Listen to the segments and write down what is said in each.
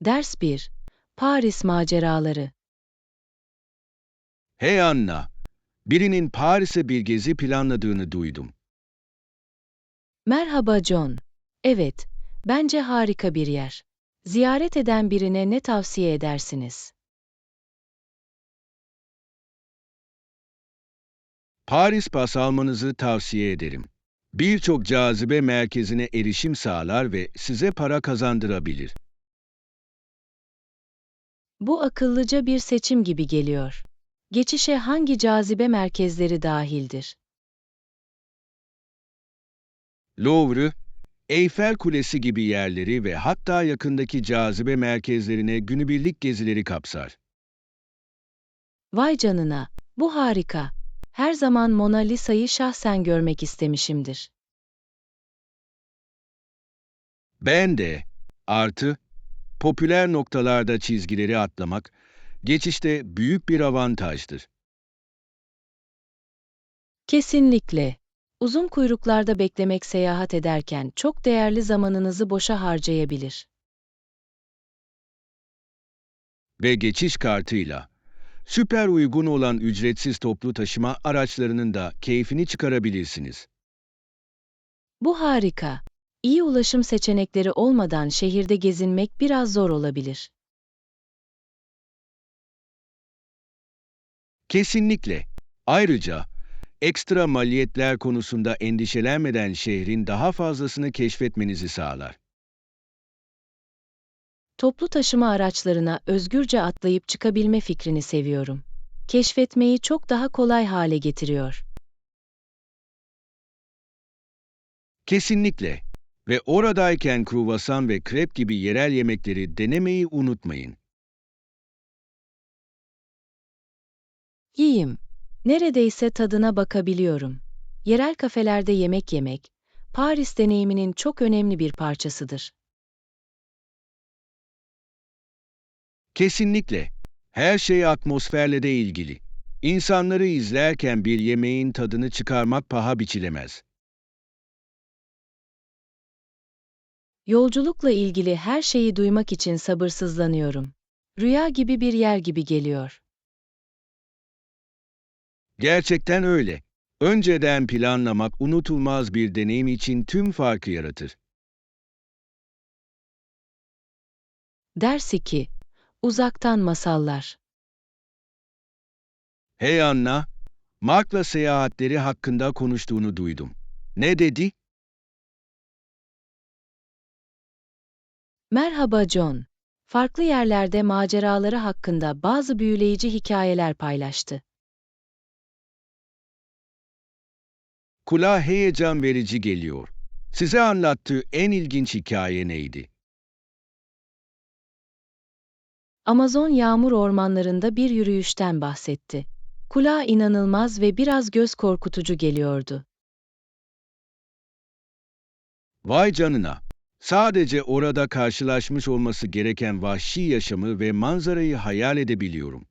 Ders 1. Paris maceraları. Hey Anna, birinin Paris'e bir gezi planladığını duydum. Merhaba John. Evet, bence harika bir yer. Ziyaret eden birine ne tavsiye edersiniz? Paris pas almanızı tavsiye ederim. Birçok cazibe merkezine erişim sağlar ve size para kazandırabilir. Bu akıllıca bir seçim gibi geliyor. Geçişe hangi cazibe merkezleri dahildir? Louvre, Eyfel Kulesi gibi yerleri ve hatta yakındaki cazibe merkezlerine günübirlik gezileri kapsar. Vay canına, bu harika. Her zaman Mona Lisa'yı şahsen görmek istemişimdir. Ben de, artı, popüler noktalarda çizgileri atlamak, geçişte büyük bir avantajdır. Kesinlikle. Uzun kuyruklarda beklemek seyahat ederken çok değerli zamanınızı boşa harcayabilir. Ve geçiş kartıyla, süper uygun olan ücretsiz toplu taşıma araçlarının da keyfini çıkarabilirsiniz. Bu harika. İyi ulaşım seçenekleri olmadan şehirde gezinmek biraz zor olabilir. Kesinlikle. Ayrıca, ekstra maliyetler konusunda endişelenmeden şehrin daha fazlasını keşfetmenizi sağlar. Toplu taşıma araçlarına özgürce atlayıp çıkabilme fikrini seviyorum. Keşfetmeyi çok daha kolay hale getiriyor. Kesinlikle. Ve oradayken kruvasan ve krep gibi yerel yemekleri denemeyi unutmayın. Yiyeyim. Neredeyse tadına bakabiliyorum. Yerel kafelerde yemek yemek, Paris deneyiminin çok önemli bir parçasıdır. Kesinlikle. Her şey atmosferle de ilgili. İnsanları izlerken bir yemeğin tadını çıkarmak paha biçilemez. Yolculukla ilgili her şeyi duymak için sabırsızlanıyorum. Rüya gibi bir yer gibi geliyor. Gerçekten öyle. Önceden planlamak unutulmaz bir deneyim için tüm farkı yaratır. Ders 2. Uzaktan masallar. Hey Anna, Mark'la seyahatleri hakkında konuştuğunu duydum. Ne dedi? Merhaba John. Farklı yerlerde maceraları hakkında bazı büyüleyici hikayeler paylaştı. Kulağa heyecan verici geliyor. Size anlattığı en ilginç hikaye neydi? Amazon yağmur ormanlarında bir yürüyüşten bahsetti. Kulağa inanılmaz ve biraz göz korkutucu geliyordu. Vay canına! Sadece orada karşılaşmış olması gereken vahşi yaşamı ve manzarayı hayal edebiliyorum.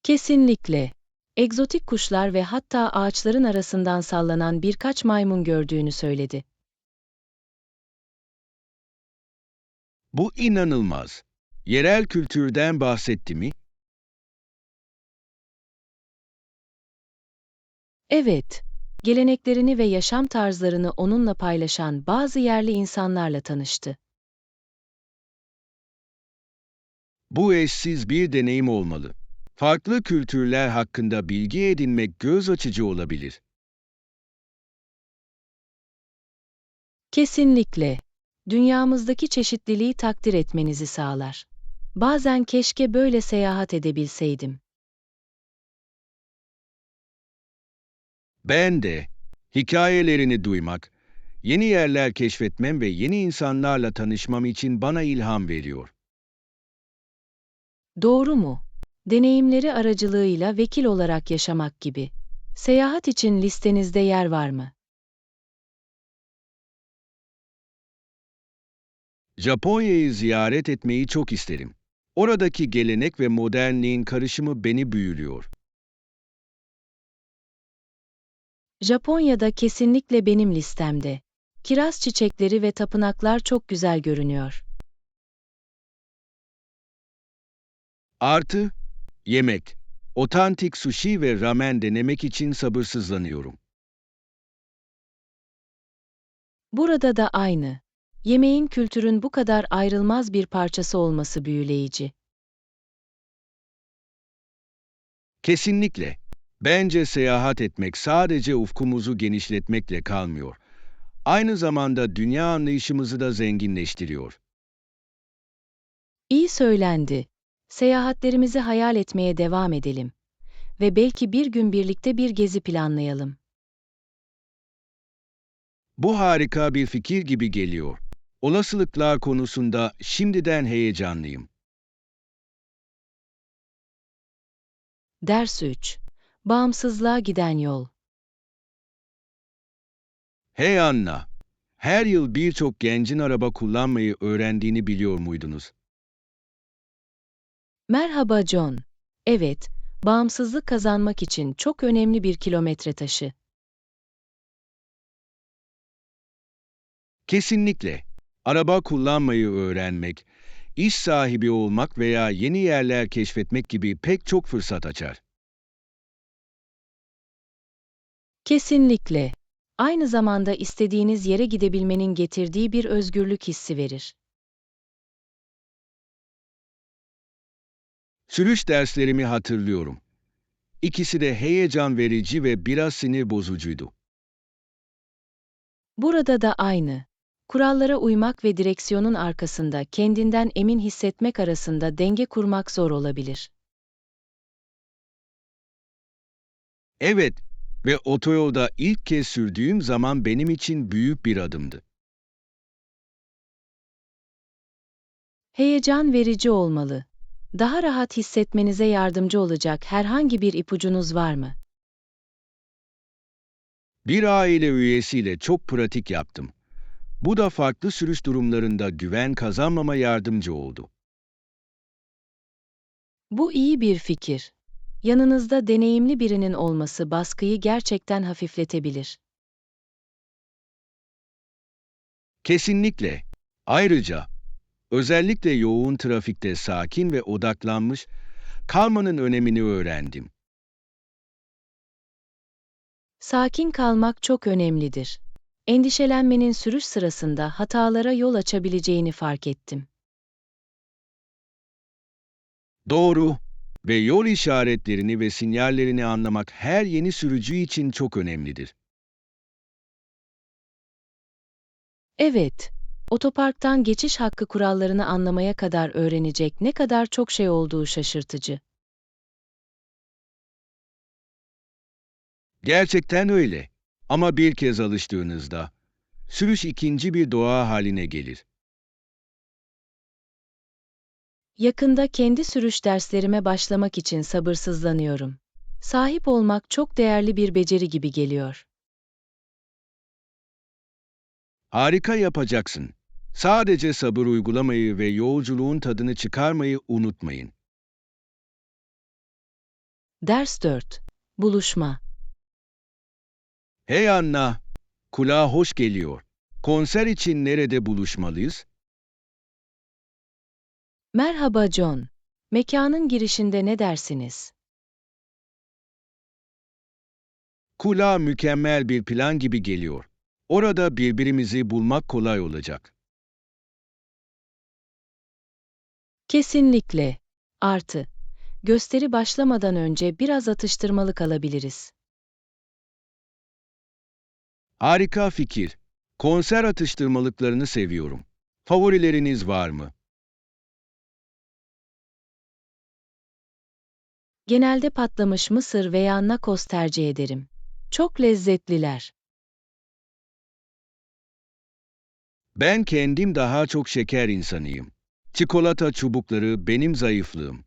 Kesinlikle. Egzotik kuşlar ve hatta ağaçların arasından sallanan birkaç maymun gördüğünü söyledi. Bu inanılmaz. Yerel kültürden bahsetti mi? Evet, geleneklerini ve yaşam tarzlarını onunla paylaşan bazı yerli insanlarla tanıştı. Bu eşsiz bir deneyim olmalı. Farklı kültürler hakkında bilgi edinmek göz açıcı olabilir. Kesinlikle. Dünyamızdaki çeşitliliği takdir etmenizi sağlar. Bazen keşke böyle seyahat edebilseydim. Ben de hikayelerini duymak, yeni yerler keşfetmem ve yeni insanlarla tanışmam için bana ilham veriyor. Doğru mu? Deneyimleri aracılığıyla vekil olarak yaşamak gibi. Seyahat için listenizde yer var mı? Japonya'yı ziyaret etmeyi çok isterim. Oradaki gelenek ve modernliğin karışımı beni büyülüyor. Japonya'da kesinlikle benim listemde. Kiraz çiçekleri ve tapınaklar çok güzel görünüyor. Artı, yemek. Otantik sushi ve ramen denemek için sabırsızlanıyorum. Burada da aynı. Yemeğin kültürün bu kadar ayrılmaz bir parçası olması büyüleyici. Kesinlikle. Bence seyahat etmek sadece ufkumuzu genişletmekle kalmıyor. Aynı zamanda dünya anlayışımızı da zenginleştiriyor. İyi söylendi. Seyahatlerimizi hayal etmeye devam edelim. Ve belki bir gün birlikte bir gezi planlayalım. Bu harika bir fikir gibi geliyor. Olasılıklar konusunda şimdiden heyecanlıyım. Ders 3. Bağımsızlığa giden yol. Hey Anna, her yıl birçok gencin araba kullanmayı öğrendiğini biliyor muydunuz? Merhaba John. Evet, bağımsızlık kazanmak için çok önemli bir kilometre taşı. Kesinlikle. Araba kullanmayı öğrenmek, iş sahibi olmak veya yeni yerler keşfetmek gibi pek çok fırsat açar. Kesinlikle. Aynı zamanda istediğiniz yere gidebilmenin getirdiği bir özgürlük hissi verir. Sürüş derslerimi hatırlıyorum. İkisi de heyecan verici ve biraz sinir bozucuydu. Burada da aynı. Kurallara uymak ve direksiyonun arkasında kendinden emin hissetmek arasında denge kurmak zor olabilir. Evet, ve otoyolda ilk kez sürdüğüm zaman benim için büyük bir adımdı. Heyecan verici olmalı. Daha rahat hissetmenize yardımcı olacak herhangi bir ipucunuz var mı? Bir aile üyesiyle çok pratik yaptım. Bu da farklı sürüş durumlarında güven kazanmama yardımcı oldu. Bu iyi bir fikir. Yanınızda deneyimli birinin olması baskıyı gerçekten hafifletebilir. Kesinlikle. Ayrıca, özellikle yoğun trafikte sakin ve odaklanmış kalmanın önemini öğrendim. Sakin kalmak çok önemlidir. Endişelenmenin sürüş sırasında hatalara yol açabileceğini fark ettim. Doğru ve yol işaretlerini ve sinyallerini anlamak her yeni sürücü için çok önemlidir. Evet, otoparktan geçiş hakkı kurallarını anlamaya kadar öğrenecek ne kadar çok şey olduğu şaşırtıcı. Gerçekten öyle. Ama bir kez alıştığınızda, sürüş ikinci bir doğa haline gelir. Yakında kendi sürüş derslerime başlamak için sabırsızlanıyorum. Sahip olmak çok değerli bir beceri gibi geliyor. Harika yapacaksın. Sadece sabır uygulamayı ve yolculuğun tadını çıkarmayı unutmayın. Ders 4. Buluşma. Hey Anna, kulağa hoş geliyor. Konser için nerede buluşmalıyız? Merhaba John. Mekanın girişinde ne dersiniz? Kulağa mükemmel bir plan gibi geliyor. Orada birbirimizi bulmak kolay olacak. Kesinlikle. Artı. Gösteri başlamadan önce biraz atıştırmalık alabiliriz. Harika fikir. Konser atıştırmalıklarını seviyorum. Favorileriniz var mı? Genelde patlamış mısır veya nakos tercih ederim. Çok lezzetliler. Ben kendim daha çok şeker insanıyım. Çikolata çubukları benim zayıflığım.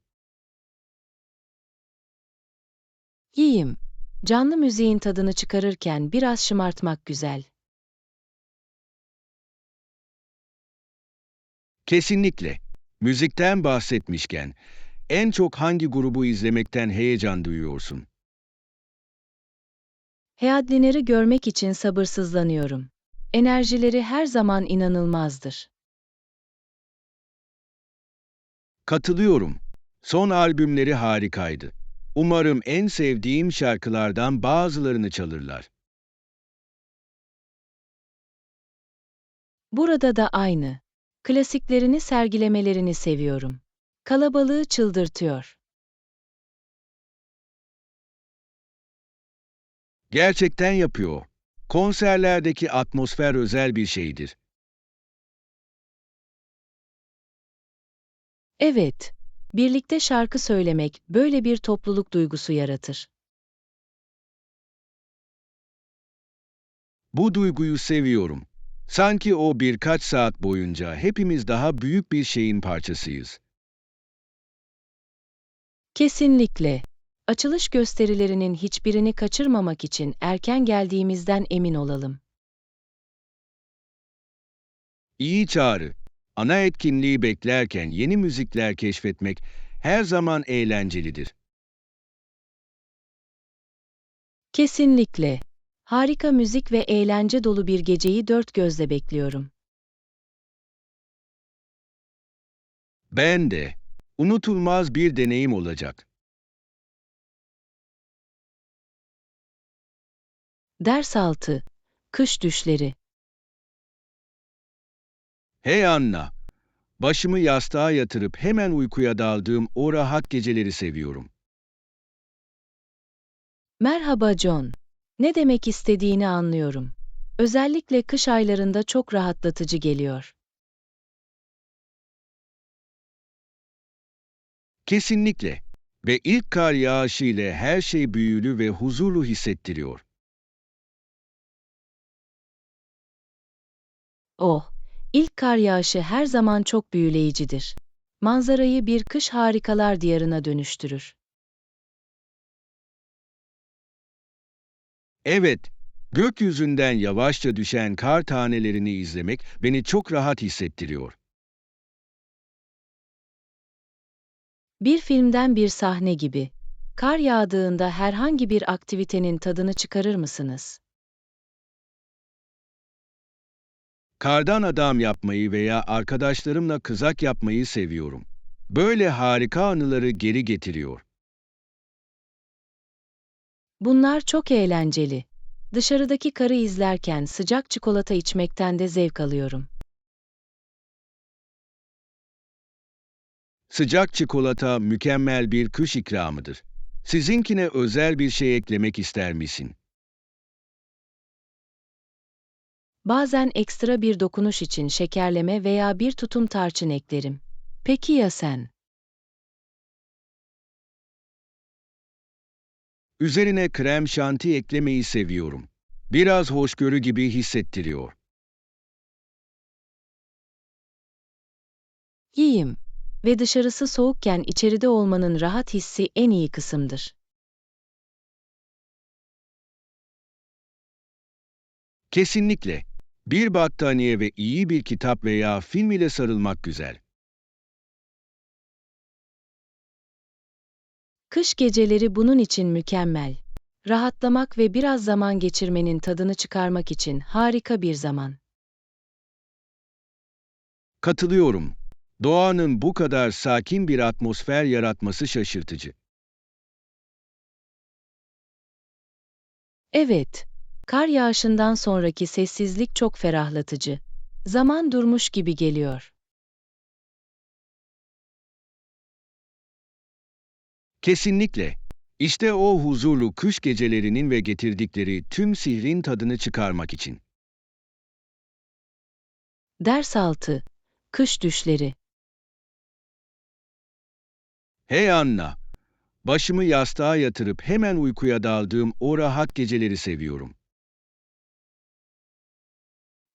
Yiyeyim. Canlı müziğin tadını çıkarırken biraz şımartmak güzel. Kesinlikle. Müzikten bahsetmişken, en çok hangi grubu izlemekten heyecan duyuyorsun? Headliner'i görmek için sabırsızlanıyorum. Enerjileri her zaman inanılmazdır. Katılıyorum. Son albümleri harikaydı. Umarım en sevdiğim şarkılardan bazılarını çalırlar. Burada da aynı. Klasiklerini sergilemelerini seviyorum. Kalabalığı çıldırtıyor. Gerçekten yapıyor. Konserlerdeki atmosfer özel bir şeydir. Evet, birlikte şarkı söylemek böyle bir topluluk duygusu yaratır. Bu duyguyu seviyorum. Sanki o birkaç saat boyunca hepimiz daha büyük bir şeyin parçasıyız. Kesinlikle. Açılış gösterilerinin hiçbirini kaçırmamak için erken geldiğimizden emin olalım. İyi çağrı. Ana etkinliği beklerken yeni müzikler keşfetmek her zaman eğlencelidir. Kesinlikle. Harika müzik ve eğlence dolu bir geceyi dört gözle bekliyorum. Ben de. Unutulmaz bir deneyim olacak. Ders 6. Kış düşleri. Hey Anna, başımı yastığa yatırıp hemen uykuya daldığım o rahat geceleri seviyorum. Merhaba John. Ne demek istediğini anlıyorum. Özellikle kış aylarında çok rahatlatıcı geliyor. Kesinlikle. Ve ilk kar yağışı ile her şey büyülü ve huzurlu hissettiriyor. Oh, ilk kar yağışı her zaman çok büyüleyicidir. Manzarayı bir kış harikalar diyarına dönüştürür. Evet, gökyüzünden yavaşça düşen kar tanelerini izlemek beni çok rahat hissettiriyor. Bir filmden bir sahne gibi. Kar yağdığında herhangi bir aktivitenin tadını çıkarır mısınız? Kardan adam yapmayı veya arkadaşlarımla kızak yapmayı seviyorum. Böyle harika anıları geri getiriyor. Bunlar çok eğlenceli. Dışarıdaki karı izlerken sıcak çikolata içmekten de zevk alıyorum. Sıcak çikolata mükemmel bir kış ikramıdır. Sizinkine özel bir şey eklemek ister misin? Bazen ekstra bir dokunuş için şekerleme veya bir tutum tarçın eklerim. Peki ya sen? Üzerine krem şanti eklemeyi seviyorum. Biraz hoşgörü gibi hissettiriyor. Yiyeyim. Ve dışarısı soğukken içeride olmanın rahat hissi en iyi kısımdır. Kesinlikle. Bir battaniye ve iyi bir kitap veya film ile sarılmak güzel. Kış geceleri bunun için mükemmel. Rahatlamak ve biraz zaman geçirmenin tadını çıkarmak için harika bir zaman. Katılıyorum. Doğanın bu kadar sakin bir atmosfer yaratması şaşırtıcı. Evet, kar yağışından sonraki sessizlik çok ferahlatıcı. Zaman durmuş gibi geliyor. Kesinlikle. İşte o huzurlu kış gecelerinin ve getirdikleri tüm sihrin tadını çıkarmak için. Ders 6. Kış düşleri. Hey Anna, başımı yastığa yatırıp hemen uykuya daldığım o rahat geceleri seviyorum.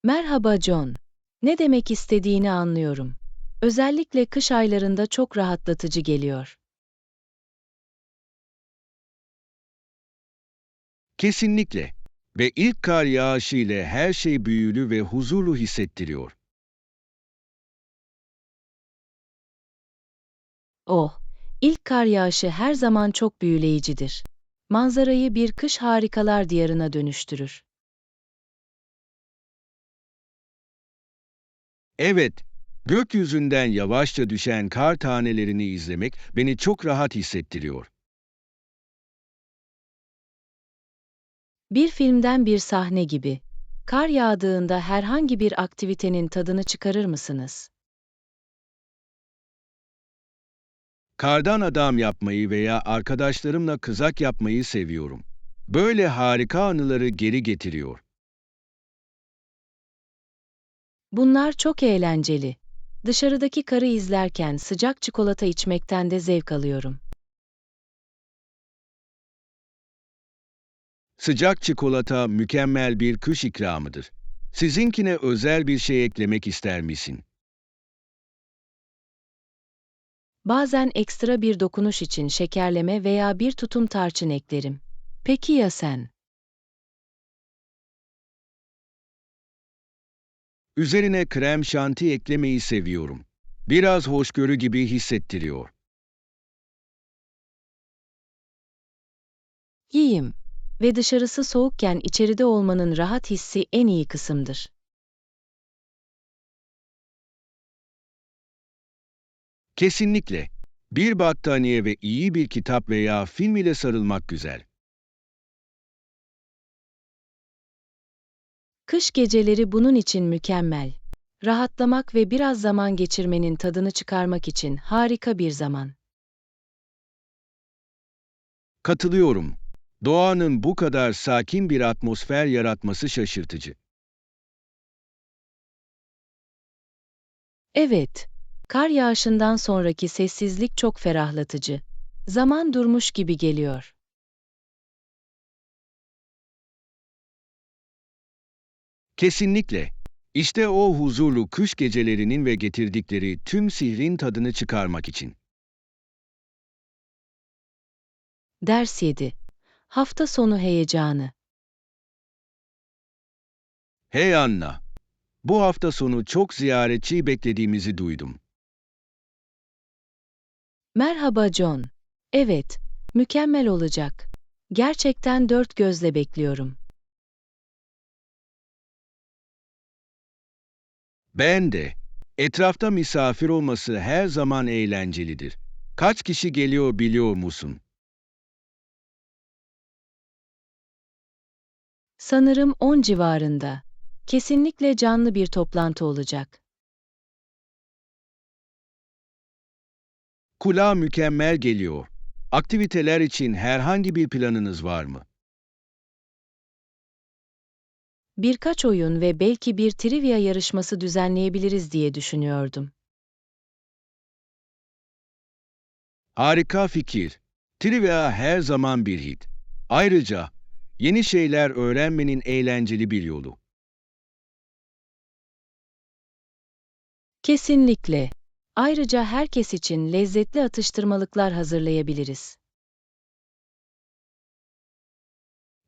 Merhaba John. Ne demek istediğini anlıyorum. Özellikle kış aylarında çok rahatlatıcı geliyor. Kesinlikle. Ve ilk kar yağışı ile her şey büyülü ve huzurlu hissettiriyor. Oh, ilk kar yağışı her zaman çok büyüleyicidir. Manzarayı bir kış harikalar diyarına dönüştürür. Evet, Gökyüzünden yavaşça düşen kar tanelerini izlemek beni çok rahat hissettiriyor. Bir filmden bir sahne gibi. Kar yağdığında herhangi bir aktivitenin tadını çıkarır mısınız? Kardan adam yapmayı veya arkadaşlarımla kızak yapmayı seviyorum. Böyle harika anıları geri getiriyor. Bunlar çok eğlenceli. Dışarıdaki karı izlerken sıcak çikolata içmekten de zevk alıyorum. Sıcak çikolata mükemmel bir kış ikramıdır. Sizinkine özel bir şey eklemek ister misin? Bazen ekstra bir dokunuş için şekerleme veya bir tutum tarçın eklerim. Peki ya sen? Üzerine krem şanti eklemeyi seviyorum. Biraz hoşgörü gibi hissettiriyor. Yiyeyim. Ve dışarısı soğukken içeride olmanın rahat hissi en iyi kısımdır. Kesinlikle. Bir battaniye ve iyi bir kitap veya film ile sarılmak güzel. Kış geceleri bunun için mükemmel. Rahatlamak ve biraz zaman geçirmenin tadını çıkarmak için harika bir zaman. Katılıyorum. Doğanın bu kadar sakin bir atmosfer yaratması şaşırtıcı. Evet, kar yağışından sonraki sessizlik çok ferahlatıcı. Zaman durmuş gibi geliyor. Kesinlikle. İşte o huzurlu kış gecelerinin ve getirdikleri tüm sihrin tadını çıkarmak için. Ders 7. Hafta sonu heyecanı. Hey Anna, bu hafta sonu çok ziyaretçi beklediğimizi duydum. Merhaba John. Evet, mükemmel olacak. Gerçekten dört gözle bekliyorum. Ben de. Etrafta misafir olması her zaman eğlencelidir. Kaç kişi geliyor biliyor musun? Sanırım 10 civarında. Kesinlikle canlı bir toplantı olacak. Kulağa mükemmel geliyor. Aktiviteler için herhangi bir planınız var mı? Birkaç oyun ve belki bir trivia yarışması düzenleyebiliriz diye düşünüyordum. Harika fikir. Trivia her zaman bir hit. Ayrıca yeni şeyler öğrenmenin eğlenceli bir yolu. Kesinlikle. Ayrıca herkes için lezzetli atıştırmalıklar hazırlayabiliriz.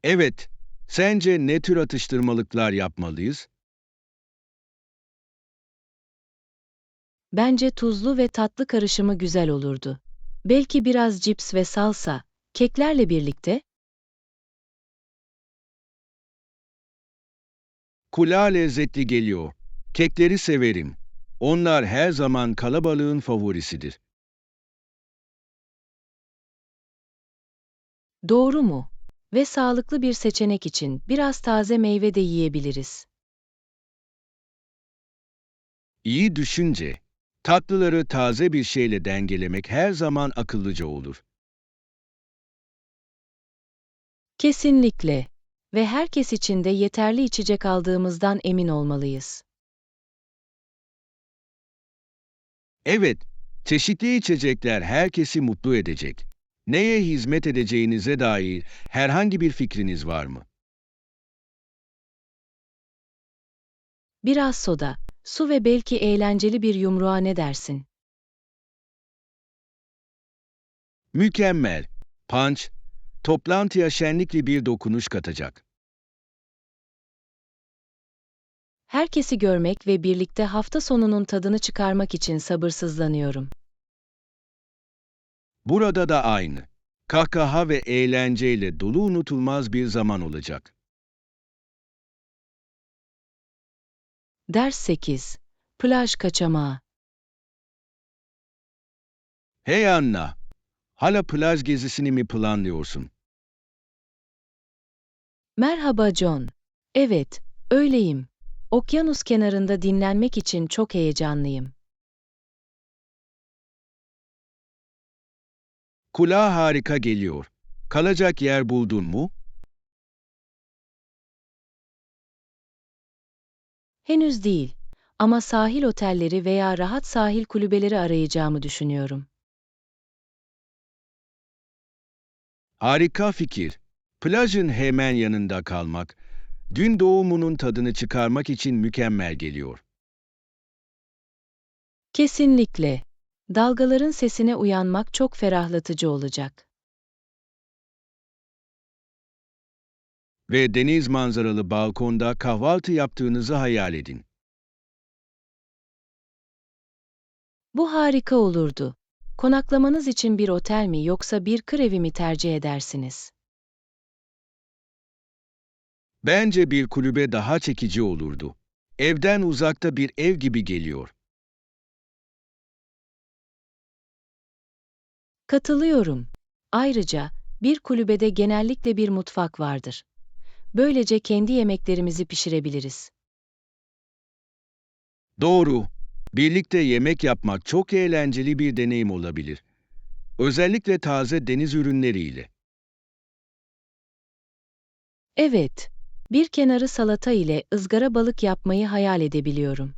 Evet, sence ne tür atıştırmalıklar yapmalıyız? Bence tuzlu ve tatlı karışımı güzel olurdu. Belki biraz cips ve salsa, keklerle birlikte. Kulağa lezzetli geliyor. Kekleri severim. Onlar her zaman kalabalığın favorisidir. Doğru mu? Ve sağlıklı bir seçenek için biraz taze meyve de yiyebiliriz. İyi düşünce. Tatlıları taze bir şeyle dengelemek her zaman akıllıca olur. Kesinlikle. Ve herkes için de yeterli içecek aldığımızdan emin olmalıyız. Evet, çeşitli içecekler herkesi mutlu edecek. Neye hizmet edeceğinize dair herhangi bir fikriniz var mı? Biraz soda, su ve belki eğlenceli bir yumruğa ne dersin? Mükemmel. Punch, toplantıya şenlikli bir dokunuş katacak. Herkesi görmek ve birlikte hafta sonunun tadını çıkarmak için sabırsızlanıyorum. Burada da aynı. Kahkaha ve eğlenceyle dolu unutulmaz bir zaman olacak. Ders 8. Plaj kaçamağı. Hey Anna, hala plaj gezisini mi planlıyorsun? Merhaba John. Evet, öyleyim. Okyanus kenarında dinlenmek için çok heyecanlıyım. Kulağa harika geliyor. Kalacak yer buldun mu? Henüz değil. Ama sahil otelleri veya rahat sahil kulübeleri arayacağımı düşünüyorum. Harika fikir. Plajın hemen yanında kalmak, gün doğumunun tadını çıkarmak için mükemmel geliyor. Kesinlikle. Dalgaların sesine uyanmak çok ferahlatıcı olacak. Ve deniz manzaralı balkonda kahvaltı yaptığınızı hayal edin. Bu harika olurdu. Konaklamanız için bir otel mi yoksa bir kır evi mi tercih edersiniz? Bence bir kulübe daha çekici olurdu. Evden uzakta bir ev gibi geliyor. Katılıyorum. Ayrıca, bir kulübede genellikle bir mutfak vardır. Böylece kendi yemeklerimizi pişirebiliriz. Doğru. Birlikte yemek yapmak çok eğlenceli bir deneyim olabilir. Özellikle taze deniz ürünleriyle. Evet, bir kenarı salata ile ızgara balık yapmayı hayal edebiliyorum.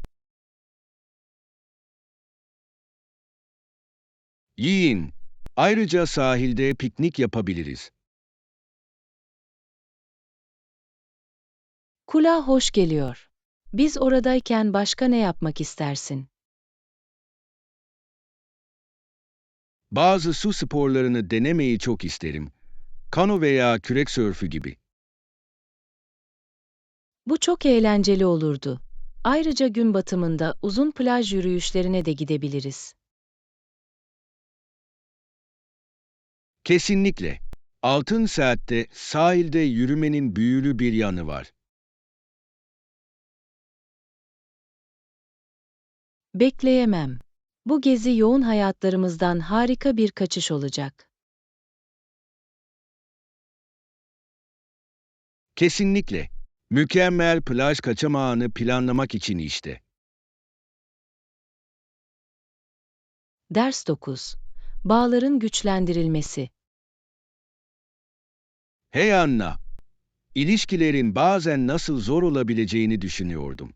Yiyin. Ayrıca sahilde piknik yapabiliriz. Kulağa hoş geliyor. Biz oradayken başka ne yapmak istersin? Bazı su sporlarını denemeyi çok isterim. Kano veya kürek sörfü gibi. Bu çok eğlenceli olurdu. Ayrıca gün batımında uzun plaj yürüyüşlerine de gidebiliriz. Kesinlikle. Altın Saat'te sahilde yürümenin büyülü bir yanı var. Bekleyemem. Bu gezi yoğun hayatlarımızdan harika bir kaçış olacak. Kesinlikle. Mükemmel plaj kaçamağını planlamak için işte. Ders 9. Bağların güçlendirilmesi. Hey Anna, ilişkilerin bazen nasıl zor olabileceğini düşünüyordum.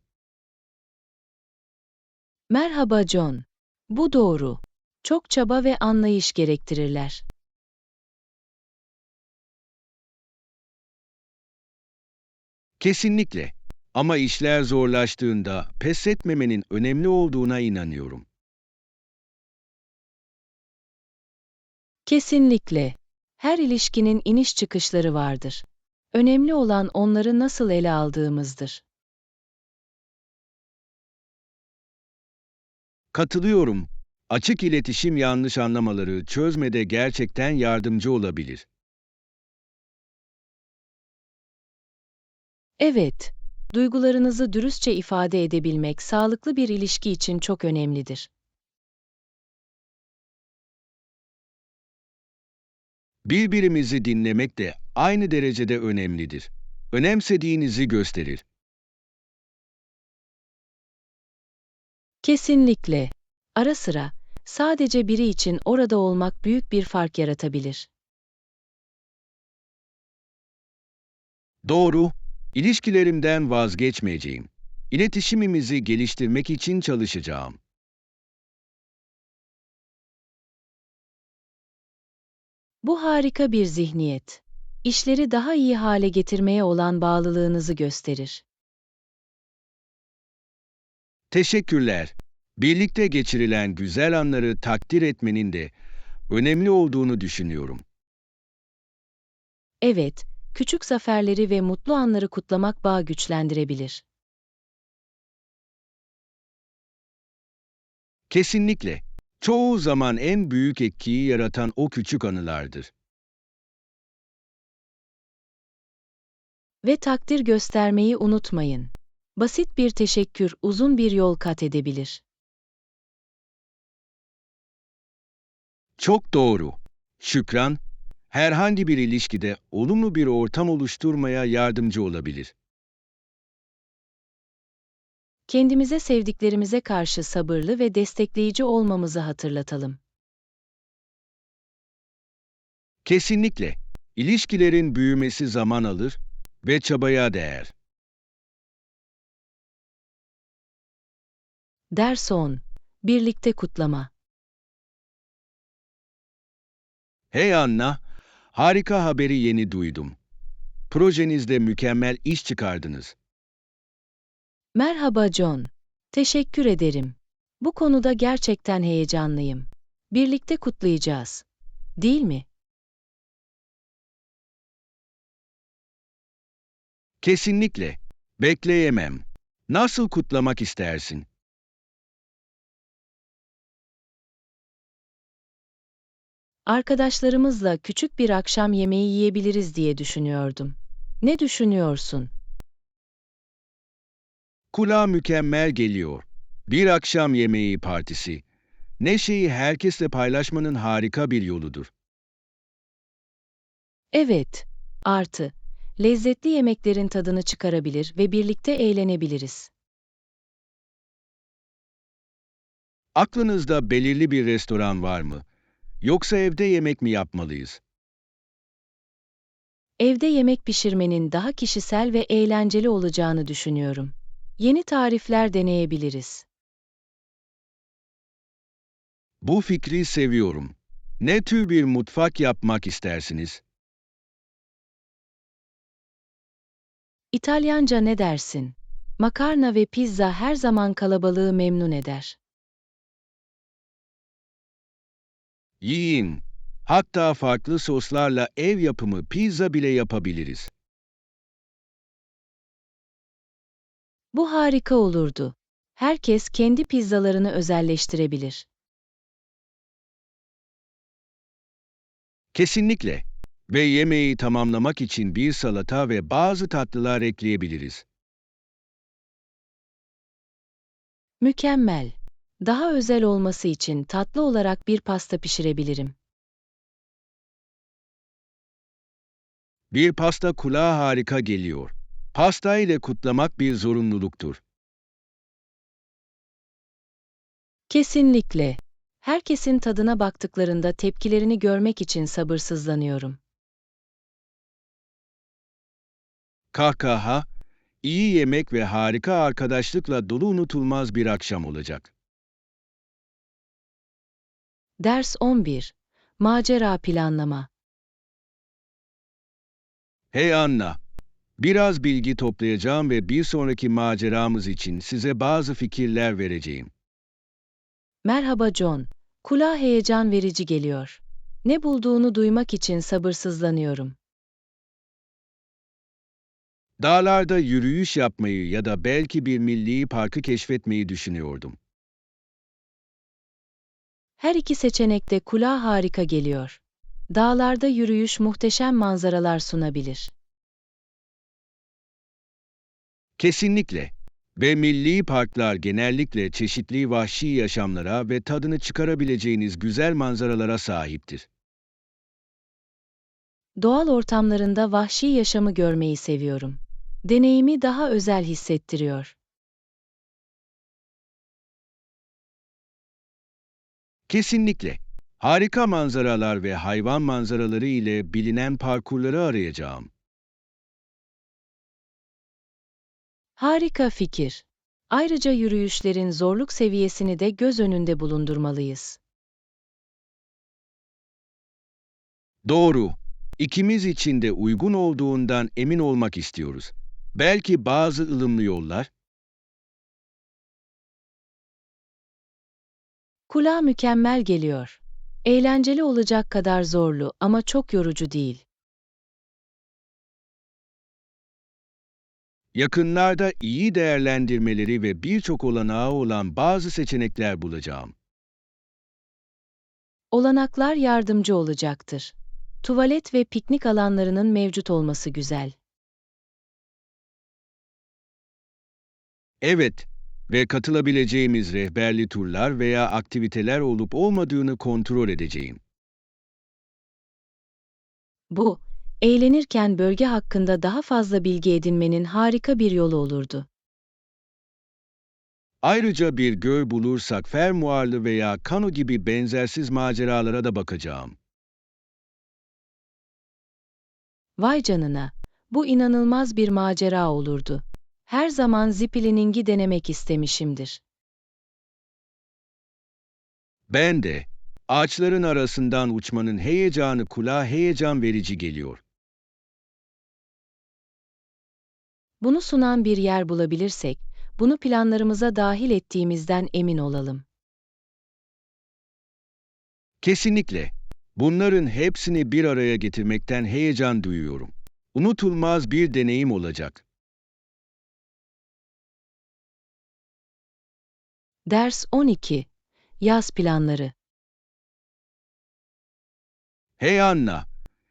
Merhaba John. Bu doğru. Çok çaba ve anlayış gerektirirler. Kesinlikle. Ama işler zorlaştığında pes etmemenin önemli olduğuna inanıyorum. Kesinlikle. Her ilişkinin iniş çıkışları vardır. Önemli olan onları nasıl ele aldığımızdır. Katılıyorum. Açık iletişim yanlış anlamaları çözmede gerçekten yardımcı olabilir. Evet, duygularınızı dürüstçe ifade edebilmek sağlıklı bir ilişki için çok önemlidir. Birbirimizi dinlemek de aynı derecede önemlidir. Önemsediğinizi gösterir. Kesinlikle. Ara sıra, sadece biri için orada olmak büyük bir fark yaratabilir. Doğru, ilişkilerimden vazgeçmeyeceğim. İletişimimizi geliştirmek için çalışacağım. Bu harika bir zihniyet. İşleri daha iyi hale getirmeye olan bağlılığınızı gösterir. Teşekkürler. Birlikte geçirilen güzel anları takdir etmenin de önemli olduğunu düşünüyorum. Evet, küçük zaferleri ve mutlu anları kutlamak bağı güçlendirebilir. Kesinlikle. Çoğu zaman en büyük etkiyi yaratan o küçük anılardır. Ve takdir göstermeyi unutmayın. Basit bir teşekkür uzun bir yol kat edebilir. Çok doğru. Şükran, herhangi bir ilişkide olumlu bir ortam oluşturmaya yardımcı olabilir. Kendimize sevdiklerimize karşı sabırlı ve destekleyici olmamızı hatırlatalım. Kesinlikle. İlişkilerin büyümesi zaman alır ve çabaya değer. Ders 10. Birlikte kutlama. Hey Anna, harika haberi yeni duydum. Projenizde mükemmel iş çıkardınız. Merhaba John. Teşekkür ederim. Bu konuda gerçekten heyecanlıyım. Birlikte kutlayacağız. Değil mi? Kesinlikle. Bekleyemem. Nasıl kutlamak istersin? Arkadaşlarımızla küçük bir akşam yemeği yiyebiliriz diye düşünüyordum. Ne düşünüyorsun? Kulağa mükemmel geliyor. Bir akşam yemeği partisi. Neşeyi herkesle paylaşmanın harika bir yoludur. Evet. Artı, lezzetli yemeklerin tadını çıkarabilir ve birlikte eğlenebiliriz. Aklınızda belirli bir restoran var mı? Yoksa evde yemek mi yapmalıyız? Evde yemek pişirmenin daha kişisel ve eğlenceli olacağını düşünüyorum. Yeni tarifler deneyebiliriz. Bu fikri seviyorum. Ne tür bir mutfak yapmak istersiniz? İtalyanca ne dersin? Makarna ve pizza her zaman kalabalığı memnun eder. Yiyin. Hatta farklı soslarla ev yapımı pizza bile yapabiliriz. Bu harika olurdu. Herkes kendi pizzalarını özelleştirebilir. Kesinlikle. Ve yemeği tamamlamak için bir salata ve bazı tatlılar ekleyebiliriz. Mükemmel. Daha özel olması için tatlı olarak bir pasta pişirebilirim. Bir pasta kulağa harika geliyor. Pasta ile kutlamak bir zorunluluktur. Kesinlikle. Herkesin tadına baktıklarında tepkilerini görmek için sabırsızlanıyorum. Kahkaha, iyi yemek ve harika arkadaşlıkla dolu unutulmaz bir akşam olacak. Ders 11. Macera planlama. Hey Anna, biraz bilgi toplayacağım ve bir sonraki maceramız için size bazı fikirler vereceğim. Merhaba John. Kulağa heyecan verici geliyor. Ne bulduğunu duymak için sabırsızlanıyorum. Dağlarda yürüyüş yapmayı ya da belki bir milli parkı keşfetmeyi düşünüyordum. Her iki seçenek de kulağa harika geliyor. Dağlarda yürüyüş muhteşem manzaralar sunabilir. Kesinlikle. Ve milli parklar genellikle çeşitli vahşi yaşamlara ve tadını çıkarabileceğiniz güzel manzaralara sahiptir. Doğal ortamlarında vahşi yaşamı görmeyi seviyorum. Deneyimi daha özel hissettiriyor. Kesinlikle. Harika manzaralar ve hayvan manzaraları ile bilinen parkurları arayacağım. Harika fikir. Ayrıca yürüyüşlerin zorluk seviyesini de göz önünde bulundurmalıyız. Doğru. İkimiz için de uygun olduğundan emin olmak istiyoruz. Belki bazı ılımlı yollar. Kulağa mükemmel geliyor. Eğlenceli olacak kadar zorlu ama çok yorucu değil. Yakınlarda iyi değerlendirmeleri ve birçok olanağı olan bazı seçenekler bulacağım. Olanaklar yardımcı olacaktır. Tuvalet ve piknik alanlarının mevcut olması güzel. Evet, ve katılabileceğimiz rehberli turlar veya aktiviteler olup olmadığını kontrol edeceğim. Bu, eğlenirken bölge hakkında daha fazla bilgi edinmenin harika bir yolu olurdu. Ayrıca bir göl bulursak fermuarlı veya kano gibi benzersiz maceralara da bakacağım. Vay canına, bu inanılmaz bir macera olurdu. Her zaman zipliningi denemek istemişimdir. Ben de. Ağaçların arasından uçmanın heyecanı kulağa heyecan verici geliyor. Bunu sunan bir yer bulabilirsek, bunu planlarımıza dahil ettiğimizden emin olalım. Kesinlikle. Bunların hepsini bir araya getirmekten heyecan duyuyorum. Unutulmaz bir deneyim olacak. Ders 12. Yaz planları. Hey Anna,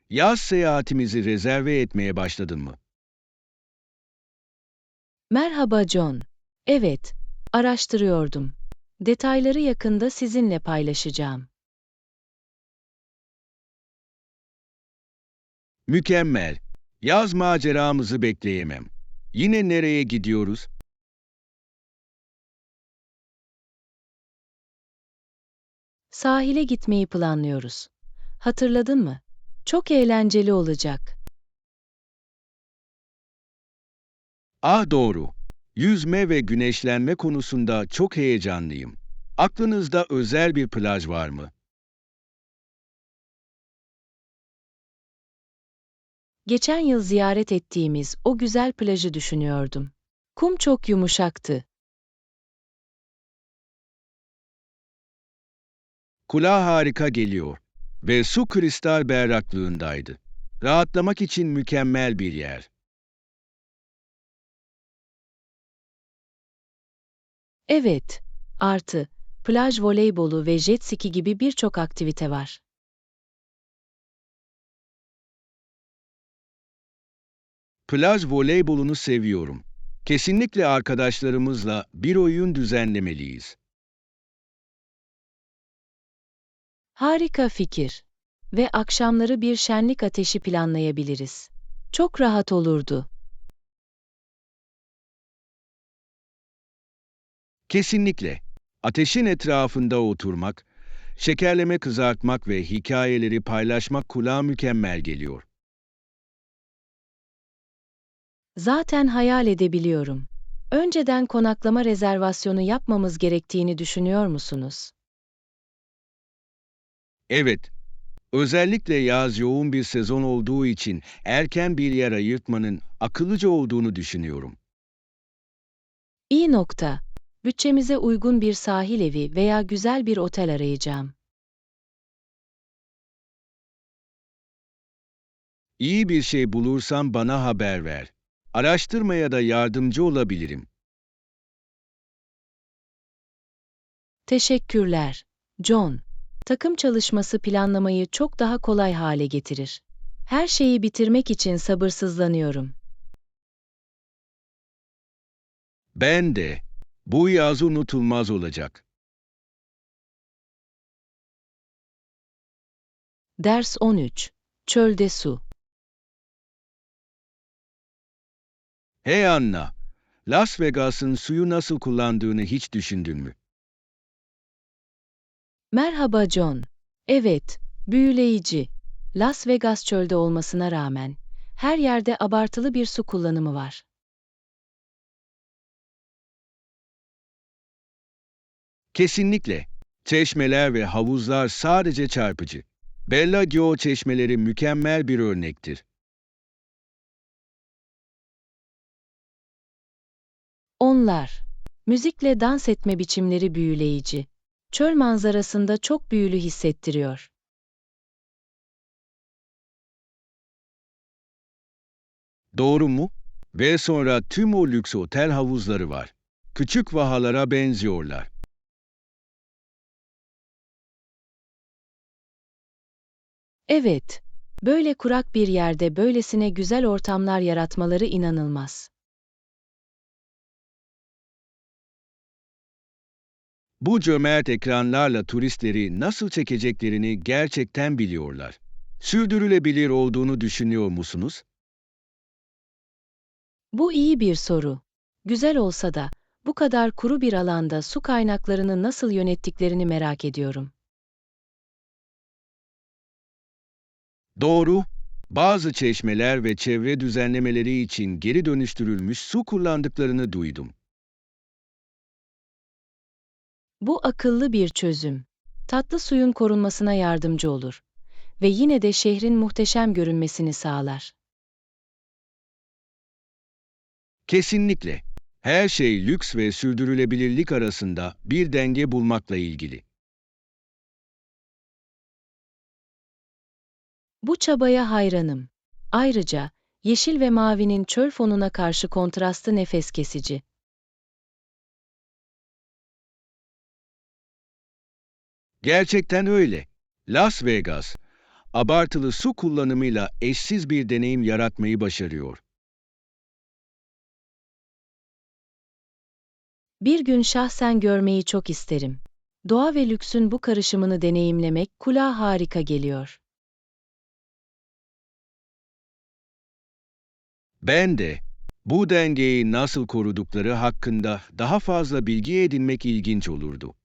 yaz seyahatimizi rezerve etmeye başladın mı? Merhaba John. Evet, araştırıyordum. Detayları yakında sizinle paylaşacağım. Mükemmel. Yaz maceramızı bekleyemem. Yine nereye gidiyoruz? Sahile gitmeyi planlıyoruz. Hatırladın mı? Çok eğlenceli olacak. Ah doğru. Yüzme ve güneşlenme konusunda çok heyecanlıyım. Aklınızda özel bir plaj var mı? Geçen yıl ziyaret ettiğimiz o güzel plajı düşünüyordum. Kum çok yumuşaktı. Kulağa harika geliyor ve su kristal berraklığındaydı. Rahatlamak için mükemmel bir yer. Evet, artı, plaj voleybolu ve jet ski gibi birçok aktivite var. Plaj voleybolunu seviyorum. Kesinlikle arkadaşlarımızla bir oyun düzenlemeliyiz. Harika fikir. Ve akşamları bir şenlik ateşi planlayabiliriz. Çok rahat olurdu. Kesinlikle. Ateşin etrafında oturmak, şekerleme kızartmak ve hikayeleri paylaşmak kulağa mükemmel geliyor. Zaten hayal edebiliyorum. Önceden konaklama rezervasyonu yapmamız gerektiğini düşünüyor musunuz? Evet, özellikle yaz yoğun bir sezon olduğu için erken bir yer ayırtmanın akıllıca olduğunu düşünüyorum. İyi nokta. Bütçemize uygun bir sahil evi veya güzel bir otel arayacağım. İyi bir şey bulursan bana haber ver. Araştırmaya da yardımcı olabilirim. Teşekkürler, John. Takım çalışması planlamayı çok daha kolay hale getirir. Her şeyi bitirmek için sabırsızlanıyorum. Ben de. Bu yaz unutulmaz olacak. Ders 13. Çölde su. Hey Anna, Las Vegas'ın suyu nasıl kullandığını hiç düşündün mü? Merhaba John. Evet, büyüleyici. Las Vegas çölde olmasına rağmen her yerde abartılı bir su kullanımı var. Kesinlikle. Çeşmeler ve havuzlar sadece çarpıcı. Bellagio çeşmeleri mükemmel bir örnektir. Onlar, müzikle dans etme biçimleri büyüleyici. Çöl manzarasında çok büyülü hissettiriyor. Doğru mu? Ve sonra tüm o lüks otel havuzları var. Küçük vahalara benziyorlar. Evet, böyle kurak bir yerde böylesine güzel ortamlar yaratmaları inanılmaz. Bu cömert ekranlarla turistleri nasıl çekeceklerini gerçekten biliyorlar. Sürdürülebilir olduğunu düşünüyor musunuz? Bu iyi bir soru. Güzel olsa da, bu kadar kuru bir alanda su kaynaklarını nasıl yönettiklerini merak ediyorum. Doğru. Bazı çeşmeler ve çevre düzenlemeleri için geri dönüştürülmüş su kullandıklarını duydum. Bu akıllı bir çözüm. Tatlı suyun korunmasına yardımcı olur ve yine de şehrin muhteşem görünmesini sağlar. Kesinlikle. Her şey lüks ve sürdürülebilirlik arasında bir denge bulmakla ilgili. Bu çabaya hayranım. Ayrıca, yeşil ve mavinin çöl fonuna karşı kontrastı nefes kesici. Gerçekten öyle. Las Vegas, abartılı su kullanımıyla eşsiz bir deneyim yaratmayı başarıyor. Bir gün şahsen görmeyi çok isterim. Doğa ve lüksün bu karışımını deneyimlemek kulağa harika geliyor. Ben de bu dengeyi nasıl korudukları hakkında daha fazla bilgi edinmek ilginç olurdu.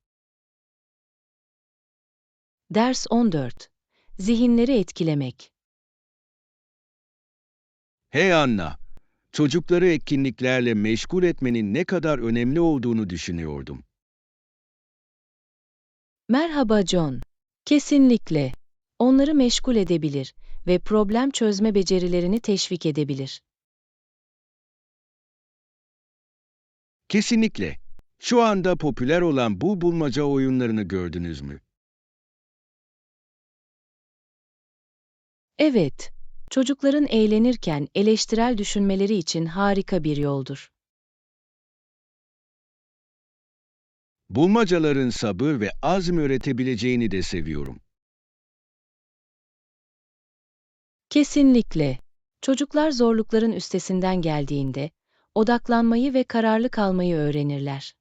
Ders 14. Zihinleri etkilemek. Hey Anna, çocukları etkinliklerle meşgul etmenin ne kadar önemli olduğunu düşünüyordum. Merhaba John. Kesinlikle. Onları meşgul edebilir ve problem çözme becerilerini teşvik edebilir. Kesinlikle. Şu anda popüler olan bu bulmaca oyunlarını gördünüz mü? Evet, çocukların eğlenirken eleştirel düşünmeleri için harika bir yoldur. Bulmacaların sabır ve azm öğretebileceğini de seviyorum. Kesinlikle. Çocuklar zorlukların üstesinden geldiğinde, odaklanmayı ve kararlı kalmayı öğrenirler.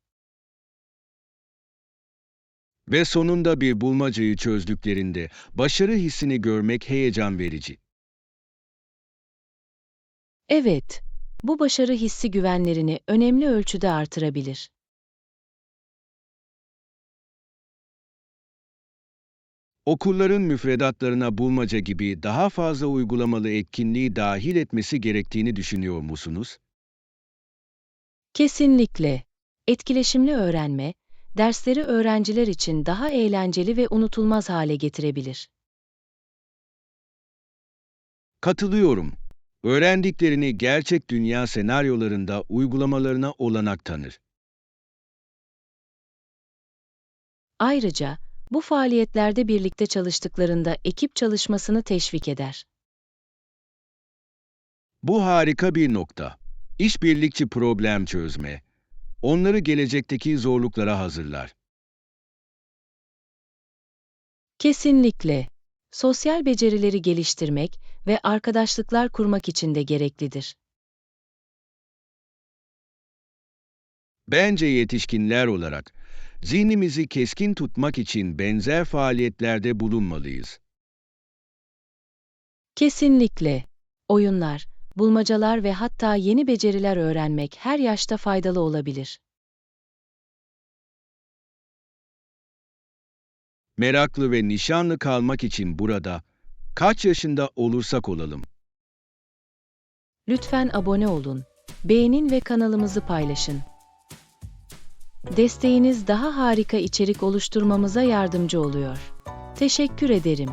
Ve sonunda bir bulmacayı çözdüklerinde başarı hissini görmek heyecan verici. Evet, bu başarı hissi güvenlerini önemli ölçüde artırabilir. Okulların müfredatlarına bulmaca gibi daha fazla uygulamalı etkinliği dahil etmesi gerektiğini düşünüyor musunuz? Kesinlikle. Etkileşimli öğrenme, dersleri öğrenciler için daha eğlenceli ve unutulmaz hale getirebilir. Katılıyorum. Öğrendiklerini gerçek dünya senaryolarında uygulamalarına olanak tanır. Ayrıca, bu faaliyetlerde birlikte çalıştıklarında ekip çalışmasını teşvik eder. Bu harika bir nokta. İşbirlikçi problem çözme, onları gelecekteki zorluklara hazırlar. Kesinlikle. Sosyal becerileri geliştirmek ve arkadaşlıklar kurmak için de gereklidir. Bence yetişkinler olarak zihnimizi keskin tutmak için benzer faaliyetlerde bulunmalıyız. Kesinlikle. Oyunlar, bulmacalar ve hatta yeni beceriler öğrenmek her yaşta faydalı olabilir. Meraklı ve nişanlı kalmak için burada, kaç yaşında olursak olalım. Lütfen abone olun, beğenin ve kanalımızı paylaşın. Desteğiniz daha harika içerik oluşturmamıza yardımcı oluyor. Teşekkür ederim.